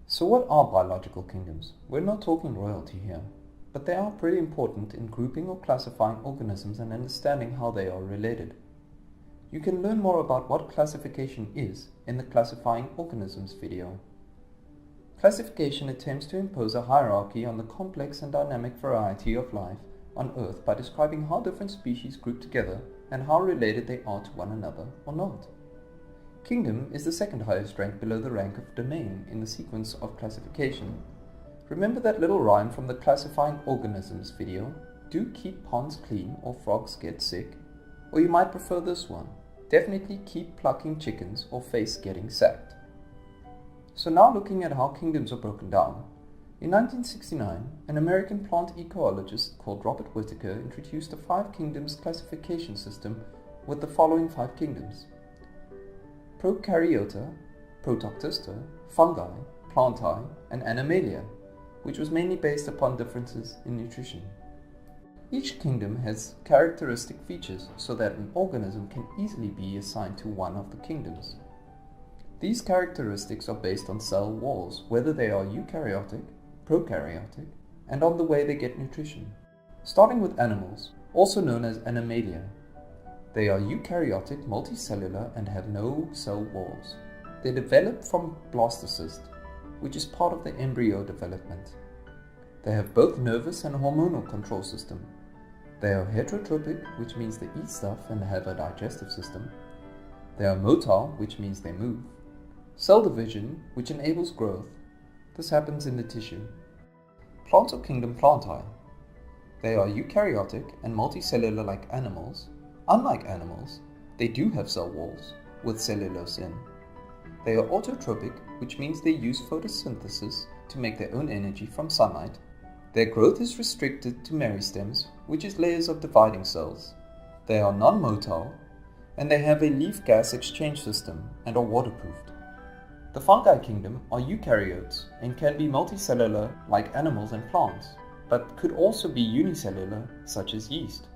So what are biological kingdoms? We're not talking royalty here, but they are pretty important in grouping or classifying organisms and understanding how they are related. You can learn more about what classification is in the Classifying Organisms video. Classification attempts to impose a hierarchy on the complex and dynamic variety of life on Earth by describing how different species group together and how related they are to one another or not. Kingdom is the second highest rank below the rank of domain in the sequence of classification. Remember that little rhyme from the Classifying Organisms video? Do keep ponds clean or frogs get sick? Or you might prefer this one. Definitely keep plucking chickens or face getting sacked. So now looking at how kingdoms are broken down. In 1969, an American plant ecologist called Robert Whittaker introduced a 5 kingdoms classification system with the following 5 kingdoms: Prokaryota, Protoctista, Fungi, Plantae, and Animalia, which was mainly based upon differences in nutrition. Each kingdom has characteristic features so that an organism can easily be assigned to one of the kingdoms. These characteristics are based on cell walls, whether they are eukaryotic, prokaryotic, and on the way they get nutrition. Starting with animals, also known as Animalia. They are eukaryotic, multicellular, and have no cell walls. They develop from blastocyst, which is part of the embryo development. They have both nervous and hormonal control system. They are heterotrophic, which means they eat stuff and have a digestive system. They are motile, which means they move. Cell division, which enables growth. This happens in the tissue. Plants or kingdom Plantae. They are eukaryotic and multicellular like animals. Unlike animals, they do have cell walls with cellulose in. They are autotrophic, which means they use photosynthesis to make their own energy from sunlight. Their growth is restricted to meristems, which is layers of dividing cells. They are non-motile, and they have a leaf gas exchange system and are waterproofed. The fungi kingdom are eukaryotes and can be multicellular like animals and plants, but could also be unicellular such as yeast.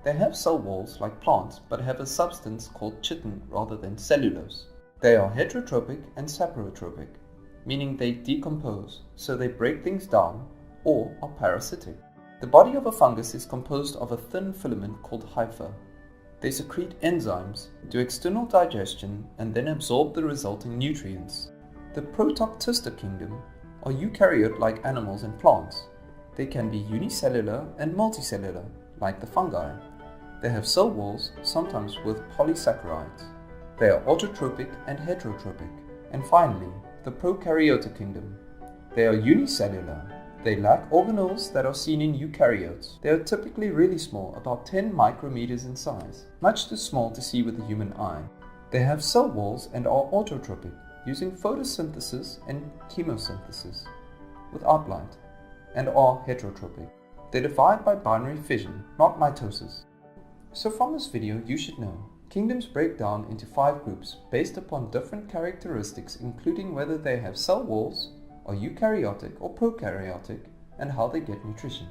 They have cell walls like plants but have a substance called chitin rather than cellulose. They are heterotrophic and saprotrophic, meaning they decompose, so they break things down, or are parasitic. The body of a fungus is composed of a thin filament called hypha. They secrete enzymes, do external digestion, and then absorb the resulting nutrients. The Protoctista kingdom are eukaryote like animals and plants. They can be unicellular and multicellular, like the fungi. They have cell walls, sometimes with polysaccharides. They are autotrophic and heterotrophic. And finally, the Prokaryota kingdom. They are unicellular. They lack organelles that are seen in eukaryotes. They are typically really small, about 10 micrometers in size, much too small to see with the human eye. They have cell walls and are autotrophic, using photosynthesis and chemosynthesis without light, and are heterotrophic. They divide by binary fission, not mitosis. So from this video, you should know, kingdoms break down into 5 groups based upon different characteristics, including whether they have cell walls, are eukaryotic or prokaryotic, and how they get nutrition.